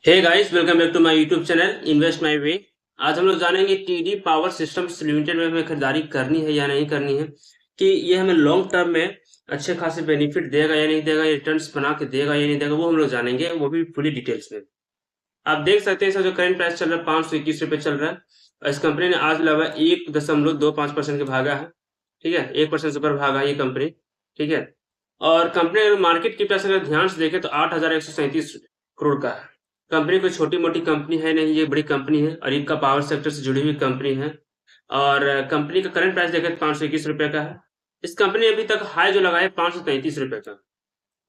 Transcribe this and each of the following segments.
Hey guys, welcome back to my YouTube channel invest my way. आज हम लोग जानेंगे टीडी पावर सिस्टम्स लिमिटेड में हमें खरीदारी करनी है या नहीं करनी है, कि ये हमें लॉन्ग टर्म में अच्छे खासे बेनिफिट देगा या नहीं देगा, रिटर्न्स बना के देगा या नहीं देगा, वो हम लोग जानेंगे, वो भी फुली डिटेल्स में। आप देख सकते हैं इसका जो करंट प्राइस चल रहा है 521 रुपये चल रहा है। और इस कंपनी ने आज लगभग 1.25% के भागा है। ठीक है, 1% से ऊपर भागा है ये कंपनी। ठीक है, और कंपनी अगर मार्केट की पैसे अगर ध्यान से देखें तो 8,137 करोड़ का है। कंपनी कोई छोटी मोटी कंपनी है नहीं, ये बड़ी कंपनी है और इनका पावर सेक्टर से जुड़ी हुई कंपनी है। और कंपनी का करंट प्राइस देखें तो 521 रुपये का है। इस कंपनी ने अभी तक हाई जो लगाया है 533 रुपये का,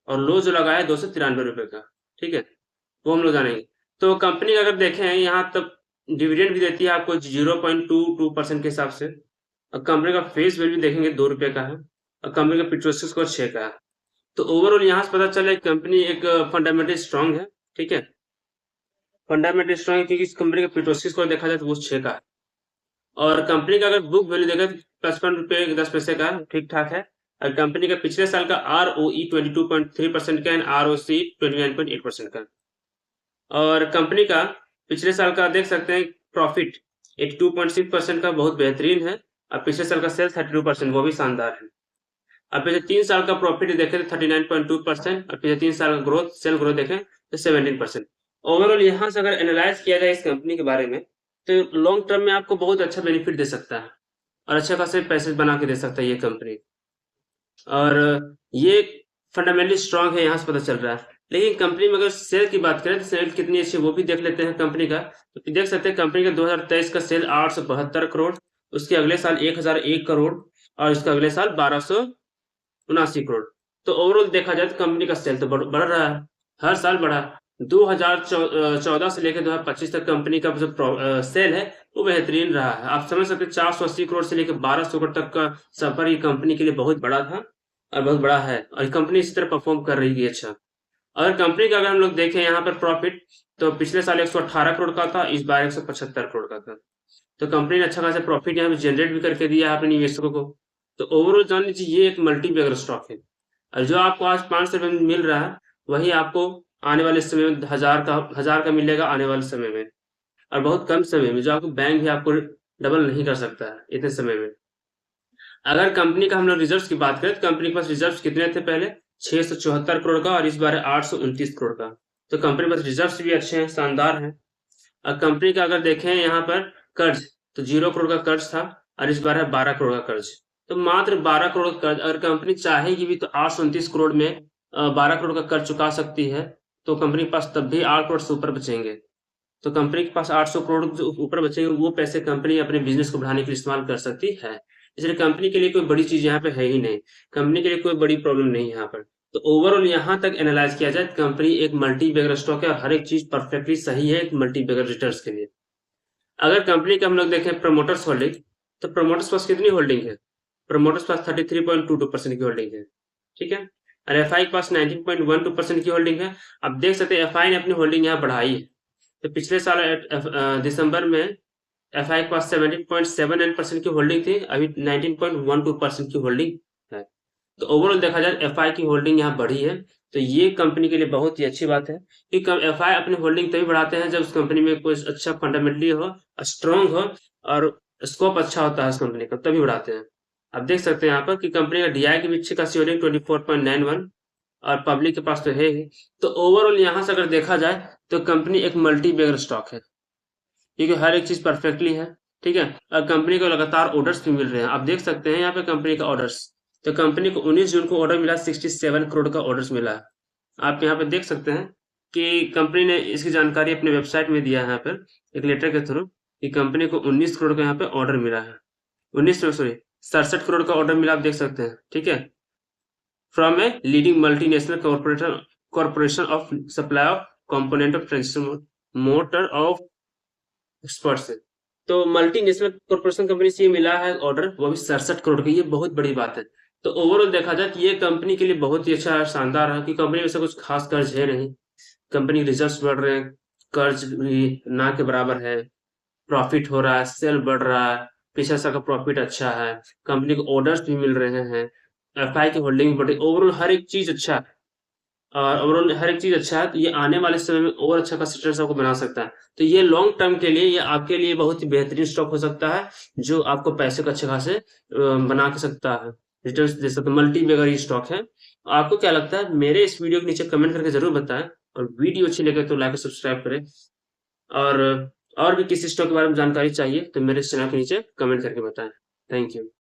और लो जो लगाया है 293 रुपये का। ठीक है, वो हम लोग जानेंगे। तो कंपनी का अगर देखें यहाँ तक डिविडेंड भी देती है आपको 0.22% के हिसाब से। और कंपनी का फेस वैल्यू देखेंगे 2 रुपए का है। और कंपनी का पेट्रोसिस स्कोर 6 का है। तो ओवरऑल यहाँ से पता चला कंपनी एक फंडामेंटल स्ट्रांग है। ठीक है, फंडामेंटल स्ट्रांग है क्योंकि इस कंपनी का पेट्रोसिस स्कोर देखा जाए तो वो 6 का है। और कंपनी का अगर बुक वैल्यू देखा तो 55 रुपये 10 पैसे का ठीक ठाक है। और कंपनी का पिछले साल का ROE 22.3% का एंड ROC 29.8% का। और कंपनी का पिछले साल का देख सकते हैं प्रॉफिट 82.6% का बहुत बेहतरीन है। और पिछले साल का सेल्स 32% वो भी शानदार है। अब पिछले 3 साल का प्रॉफिट देखें तो 39.2% और पिछले 3 साल का ग्रोथ सेल ग्रोथ देखें तो 17%। ओवरऑल यहाँ से अगर एनालाइज किया जाए इस कंपनी के बारे में तो लॉन्ग टर्म में आपको बहुत अच्छा बेनिफिट दे सकता है और अच्छे खासे पैसे बना के दे सकता है ये कंपनी। और ये फंडामेंटली स्ट्रांग है यहाँ से पता चल रहा है। लेकिन कंपनी में अगर सेल की बात करें तो सेल कितनी अच्छी वो भी देख लेते हैं कंपनी का। तो देख सकते हैं कंपनी का 2023 का सेल 872 करोड़, उसके अगले साल 1001 करोड़, और इसका अगले साल 1279 करोड़। तो ओवरऑल देखा जाए तो कंपनी का सेल तो बढ़ रहा है, हर साल बढ़ा। 2014 से लेकर 2025 तक कंपनी का जो सेल है वो बेहतरीन रहा है। आप समझ सकते हैं 480 करोड़ से लेकर 1200 करोड़ तक का सफर ये कंपनी के लिए बहुत बड़ा था और बहुत बड़ा है। और कंपनी इसी तरह परफॉर्म कर रही है अच्छा। अगर कंपनी का अगर हम लोग देखें यहाँ पर प्रॉफिट तो पिछले साल 118 करोड़ का था, इस बार 175 करोड़ का था। तो कंपनी ने अच्छा खासा प्रॉफिट यहाँ पे जनरेट भी करके दिया है अपने निवेशकों को। तो ओवरऑल जान लीजिए ये एक मल्टी बैगर स्टॉक है। और जो आपको आज 500 रुपये में मिल रहा है वही आपको आने वाले समय में हजार का मिलेगा आने वाले समय में। और बहुत कम समय में, जो आपको बैंक भी आपको डबल नहीं कर सकता है इतने समय में। अगर कंपनी का हम लोग रिजर्व की बात करें तो कंपनी के पास रिजर्व कितने थे पहले, 674 करोड़ का, और इस बार है 829 करोड़ का। तो कंपनी के पास रिजर्व भी अच्छे हैं, शानदार हैं। और कंपनी का अगर देखें यहाँ पर कर्ज, तो 0 करोड़ का कर्ज था और इस बार है 12 करोड़ का कर्ज। तो मात्र 12 करोड़ का कर्ज, अगर कंपनी चाहेगी भी तो 829 करोड़ में 12 करोड़ का कर्ज चुका सकती है। तो कंपनी के पास तब भी 8 करोड़ से ऊपर बचेंगे। तो कंपनी के पास 800 करोड़ जो ऊपर बचेंगे वो पैसे कंपनी अपने बिजनेस को बढ़ाने के लिए इस्तेमाल कर सकती है। इसलिए कंपनी के लिए कोई बड़ी चीज यहाँ पे है ही नहीं, कंपनी के लिए कोई बड़ी प्रॉब्लम नहीं है यहाँ पर। तो ओवरऑल यहाँ तक एनालाइज किया जाए तो कंपनी एक मल्टी बैगर स्टॉक है और हर एक चीज परफेक्टली सही है एक मल्टी बैगर रिटर्न्स के लिए। अगर कंपनी का हम लोग देखें प्रमोटर्स होल्डिंग, तो प्रमोटर्स पास कितनी होल्डिंग है, प्रमोटर्स पास 33.22% की होल्डिंग है। ठीक है, और एफआई के पास 19.12% की होल्डिंग है। अब देख सकते हैं एफआई ने अपनी होल्डिंग यहाँ बढ़ाई है। तो पिछले साल दिसंबर में एफआई के पास 17.79% की होल्डिंग थी, अभी 19.12% की होल्डिंग है। तो ओवरऑल देखा जाए एफआई की होल्डिंग यहाँ बढ़ी है। तो ये कंपनी के लिए बहुत ही अच्छी बात है क्योंकि एफआई अपनी होल्डिंग तभी बढ़ाते हैं जब उस कंपनी में कोई अच्छा फंडामेंटली हो, स्ट्रांग हो और स्कोप अच्छा होता है उस कंपनी का, तभी बढ़ाते हैं। आप देख सकते हैं यहाँ पर कि कंपनी का डीआई की भी अच्छी खासी होल्डिंग 24.91 और पब्लिक के पास तो है ही। तो ओवरऑल यहाँ से अगर देखा जाए तो कंपनी एक मल्टी बैगर स्टॉक है क्योंकि हर एक चीज परफेक्टली है। ठीक है, और कंपनी को लगातार ऑर्डर्स भी मिल रहे हैं। आप देख सकते हैं यहाँ पे कंपनी का ऑर्डर्स, तो कंपनी को 19 जून को ऑर्डर मिला, 67 करोड़ का ऑर्डर्स मिला है। आप यहाँ पे देख सकते हैं कि कंपनी ने इसकी जानकारी अपने वेबसाइट में दिया है यहाँ पर एक लेटर के थ्रू कि कंपनी को 19 करोड़ का यहाँ पे ऑर्डर मिला है। 19 सॉरी 67 करोड़ का ऑर्डर मिला, आप देख सकते हैं। ठीक है, from a leading multinational corporation of supply of component of transistor motor of expert से। तो मल्टीनेशनल कॉर्पोरेशन कंपनी से ये मिला है ऑर्डर, वो भी 67 करोड़ का, ये बहुत बड़ी बात है। तो ओवरऑल देखा जाए तो ये कंपनी के लिए बहुत ही अच्छा शानदार है कि कंपनी में से कुछ खास कर्ज है नहीं, कंपनी रिजर्व्स बढ़ रहे हैं, कर्ज भी ना के बराबर है, प्रॉफिट हो रहा है, सेल बढ़ रहा है, पिछले साल का प्रॉफिट अच्छा है, कंपनी को ऑर्डर्स भी मिल रहे हैं, एफआई की होल्डिंग भी बढ़ रही, ओवरऑल हर एक चीज अच्छा है। और ओवरऑल हर एक चीज़ अच्छा है, तो ये आने वाले समय में और अच्छा खासा रिटर्न्स आपको बना सकता है। तो ये लॉन्ग टर्म के लिए ये आपके लिए बहुत ही बेहतरीन स्टॉक हो सकता है, जो आपको पैसे को अच्छे खासे बना के सकता है, रिटर्न्स दे सकता है, मल्टी बैगर ये स्टॉक है। आपको क्या लगता है? मेरे इस वीडियो के नीचे कमेंट करके ज़रूर बताएँ, और वीडियो अच्छी लगे तो लाइक और सब्सक्राइब करें। और भी किसी स्टॉक के बारे में जानकारी चाहिए तो मेरे इस चैनल के नीचे कमेंट करके बताएँ। Thank you.